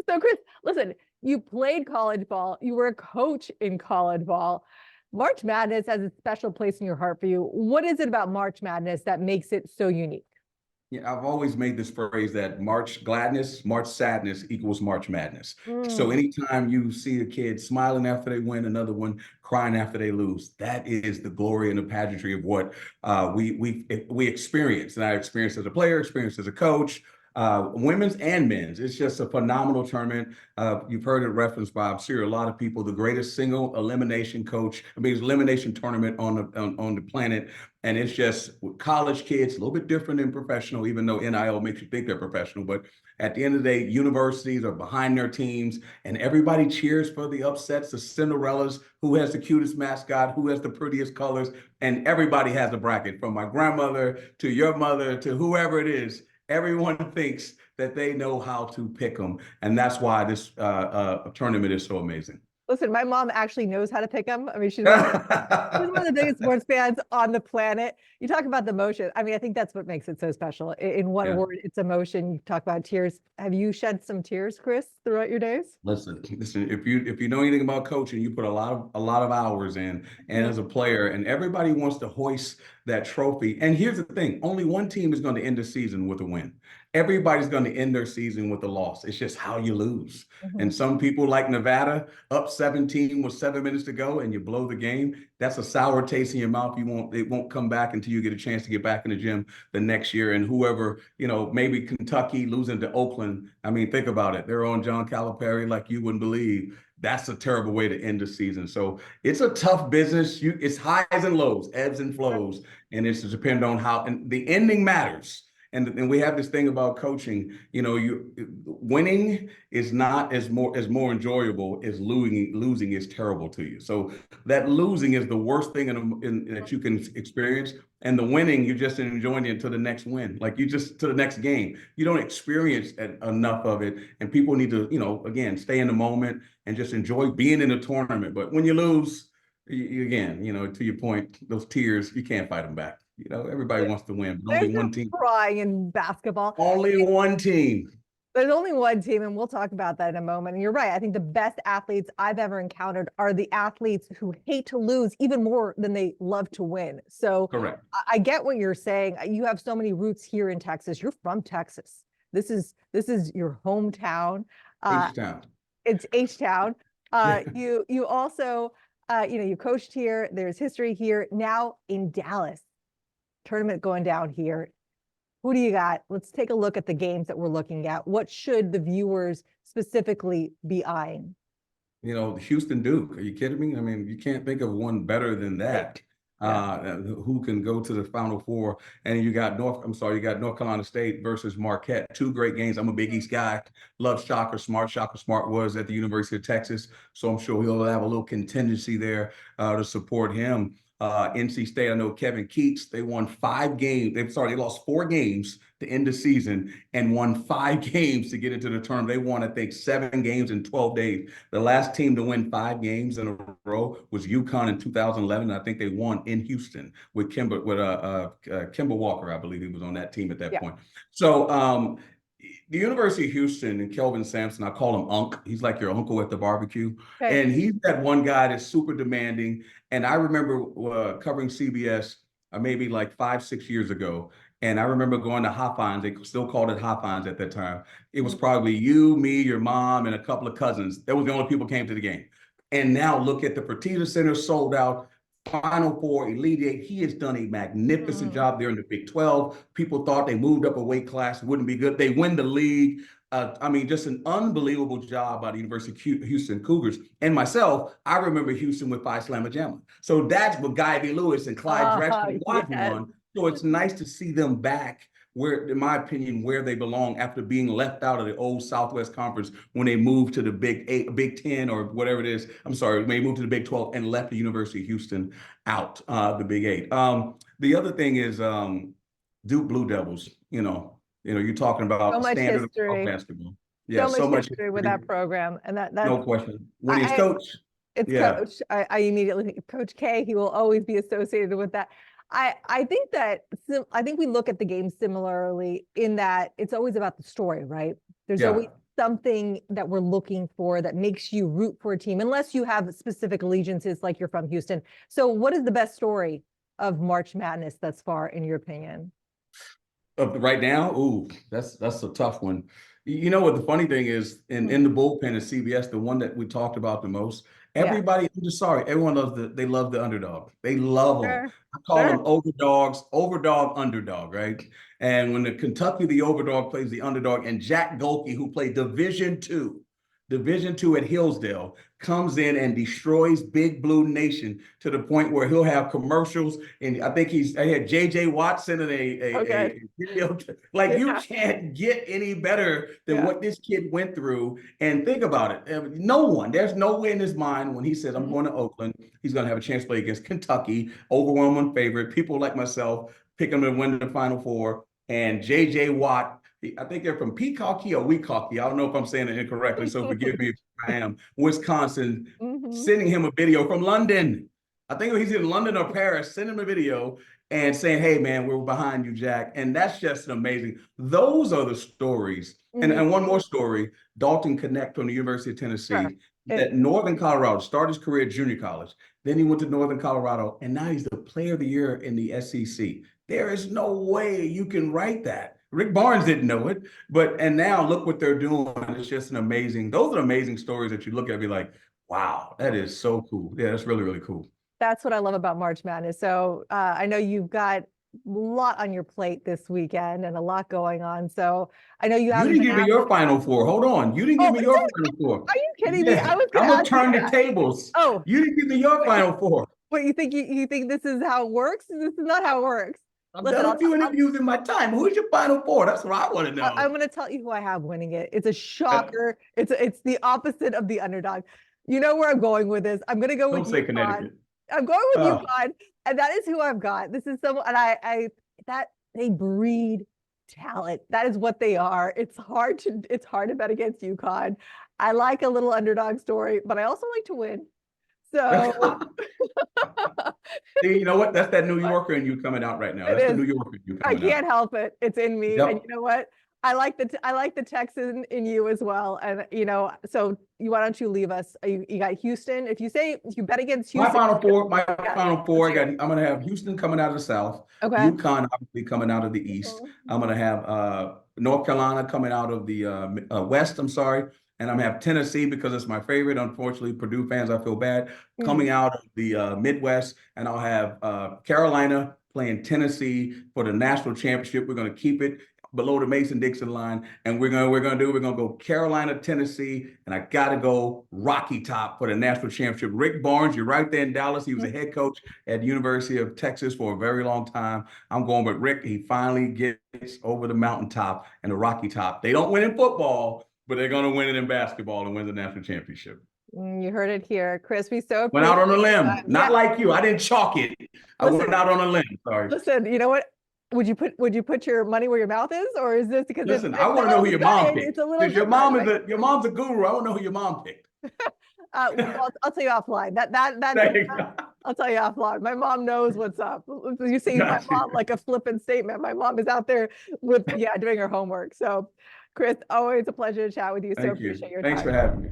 So Chris, listen, you played college ball. You were a coach in college ball. March Madness has a special place in your heart for you. What is it about March Madness that makes it so unique? Yeah, I've always made this phrase that March gladness, March sadness equals March madness. So Mm. anytime you see a kid smiling after they win, another one crying after they lose, that is the glory and the pageantry of what we experience. And I experienced as a player, experienced as a coach, women's and men's. It's just a phenomenal tournament. You've heard it referenced by, I'm sure, a lot of people, the greatest single elimination coach, I mean, it's elimination tournament on the planet. And it's just with college kids, a little bit different than professional, even though NIL makes you think they're professional. But at the end of the day, universities are behind their teams and everybody cheers for the upsets, the Cinderellas, who has the cutest mascot, who has the prettiest colors. And everybody has a bracket from my grandmother to your mother to whoever it is. Everyone thinks that they know how to pick them. And that's why this tournament is so amazing. Listen, my mom actually knows how to pick them. I mean, she's one of the biggest sports fans on the planet. You talk about the emotion. I mean, I think that's what makes it so special. In one Yeah. word, it's emotion. You talk about tears. Have you shed some tears, Chris, throughout your days? Listen. If you know anything about coaching, you put a lot of hours in, and as a player, and everybody wants to hoist that trophy. And here's the thing: only one team is going to end the season with a win. Everybody's going to end their season with a loss. It's just how you lose. Mhm. And some people, like Nevada, up 17 with 7 minutes to go, and you blow the game. That's a sour taste in your mouth. It won't come back until you get a chance to get back in the gym the next year. And whoever, maybe Kentucky losing to Oakland. I mean, think about it. They're on John Calipari like you wouldn't believe. That's a terrible way to end the season. So it's a tough business. It's highs and lows, ebbs and flows, and it's dependent on how. And the ending matters. And we have this thing about coaching. You winning is not as more enjoyable as losing. Losing is terrible to you. So that losing is the worst thing that you can experience. And the winning, you're just enjoying it until the next win, like you just to the next game. You don't experience enough of it, and people need to, again, stay in the moment and just enjoy being in a tournament. But when you lose, again, to your point, those tears, you can't fight them back. Everybody wants to win, but only There's one no team. crying in basketball. Only one team. There's only one team, and we'll talk about that in a moment. And you're right. I think the best athletes I've ever encountered are the athletes who hate to lose even more than they love to win. So Correct. I get what you're saying. You have so many roots here in Texas. You're from Texas. This is your hometown. Uh, H-Town. it's H-Town. Yeah. You also you coached here. There's history here. Now in Dallas, tournament going down here. Who do you got? Let's take a look at the games that we're looking at. What should the viewers specifically be eyeing? Houston Duke. Are you kidding me? I mean, you can't think of one better than that. Yeah. Who can go to the Final Four? And you got you got North Carolina State versus Marquette. Two great games. I'm a Big East guy. Love Shaka Smart. Shaka Smart was at the University of Texas, so I'm sure he'll have a little contingency there to support him. NC State, I know Kevin Keats, they won 5 games. They lost 4 games to end the season and won 5 games to get into the tournament. They won, I think, 7 games in 12 days. The last team to win 5 games in a row was UConn in 2011. I think they won in Houston with Kemba Walker, I believe he was on that team at that Yeah. point. So the University of Houston and Kelvin Sampson, I call him Unc. He's like your uncle at the barbecue. Okay. And he's that one guy that's super demanding. And I remember covering CBS maybe like 5, 6 years ago. And I remember going to Hofheinz. They still called it Hofheinz at that time. It was probably you, me, your mom, and a couple of cousins. That was the only people who came to the game. And now look at the Fertitta Center sold out. Final Four, Elite Eight. He has done a magnificent job there in the Big 12. People thought they moved up a weight class, wouldn't be good. They win the league. I mean, just an unbelievable job by the University of Houston Cougars. And myself, I remember Houston with Phi Slamma Jamma. So that's what Guy V. Lewis and Clyde Drexler Yes. won. So it's nice to see them back where, in my opinion, where they belong after being left out of the old Southwest Conference when they moved to the Big 8, Big 10, or whatever it is. I'm sorry, when they moved to the Big 12 and left the University of Houston out, the Big 8. The other thing is Duke Blue Devils. You're talking So about a much standard of history. basketball. Yeah, So much so much history with that history, program. And that's no question. Winningest I coach. it's Yeah, coach. I immediately think Coach K, he will always be associated with that. I think I think we look at the game similarly in that it's always about the story, right? There's always yeah. something that we're looking for that makes you root for a team, unless you have specific allegiances like you're from Houston. So what is the best story of March Madness thus far, in your opinion? Right now, ooh, that's a tough one. You know what the funny thing is, Mhm. in the bullpen at CBS, the one that we talked about the most, Yeah, everybody, I'm just sorry, everyone loves they love the underdog. They love them. sure, I call sure. them overdogs, overdog, underdog, right? And when the Kentucky, the overdog plays the underdog, and Jack Golke, who played Division two at Hillsdale, comes in and destroys Big Blue Nation to the point where he'll have commercials. And I think I had JJ Watt sending Oh, good. a video. Like, you Yeah, can't get any better than yeah. what this kid went through. And think about it. There's no way in his mind when he says, I'm Mhm. going to Oakland, he's going to have a chance to play against Kentucky, overwhelming favorite. People like myself pick him to win the Final Four. And JJ Watt, I think they're from Peacocky or Weecocky. I don't know if I'm saying it incorrectly, so forgive me if I am. Wisconsin, Mhm. sending him a video from London. I think he's in London or Paris, sending him a video and saying, hey, man, we're behind you, Jack. And that's just amazing. Those are the stories. Mhm. And one more story, Dalton Connect from the University of Sure. Tennessee. It, At Northern Colorado, started his career at junior college. Then he went to Northern Colorado, and now he's the player of the year in the SEC. There is no way you can write that. Rick Barnes didn't know it, and now look what they're doing. It's just those are amazing stories that you look at and be like, wow, that is so cool. Yeah, that's really, really cool. that's what I love about March Madness. So I know you've got a lot on your plate this weekend and a lot going on. So I know you You haven't didn't been give me out. your Final Four. Hold on. You didn't give Oh, me is your it? Final Four. Are you kidding me? I Yeah, was going I'm to gonna ask you turn the that. tables. Oh, You didn't give me your wait, Final Four. wait, you think this is how it works? This is not how it works. I've Listen, done a few interviews in my time. Who's your Final Four? That's what I want to I'm know. going to tell you who I have winning it. It's a Uh, shocker. It's the opposite of the underdog. You know where I'm going with this. I'm going to go with Don't say UConn. Connecticut. I'm going with Oh, UConn, and that is who I've got. This is someone, and I that they breed talent. That is what they are. It's hard to bet against UConn. I like a little underdog story, but I also like to win. So see, you know what? That's that New Yorker in you coming out right now. it That's the is. New Yorker in you I coming can't out. help it. It's in me. And Yep. you know what? I like the Texan in you as well. And so why don't you leave us? You got Houston. If you bet against Houston, My yeah, final four, let's hear it. I'm gonna have Houston coming out of the South, Okay. UConn obviously coming out of the East. I'm Mhm. gonna have North Carolina coming out of the West, I'm sorry. And I'm gonna have Tennessee because it's my favorite. Unfortunately, Purdue fans, I feel bad, coming Mhm. out of the Midwest. And I'll have Carolina playing Tennessee for the national championship. We're gonna keep it below the Mason-Dixon line. And we're gonna go Carolina, Tennessee, and I gotta go Rocky Top for the national championship. Rick Barnes, you're right there in Dallas. He was a head coach at the University of Texas for a very long time. I'm going with Rick. He finally gets over the mountaintop and the Rocky Top. They don't win in football, but they're gonna win it in basketball and win the national championship. You heard it here, Chris. We so Went out appreciate on a your limb, time. Yeah. not like you. I didn't chalk it. I went Listen, out on a limb. Sorry. listen, you know what? Would you put your money where your mouth is? Or is this because Listen, I if want to know someone's who your mom betting, it's picked a little because different, right? your mom's a guru. I want to know who your mom picked. I'll tell you offline. There you go. I'll tell you offline. My mom knows what's up. You see my Gotcha. mom like a flippant statement. My mom is out there with doing her homework. So, Chris, always a pleasure to chat with you. So Thank you. appreciate your Thanks for time. having me.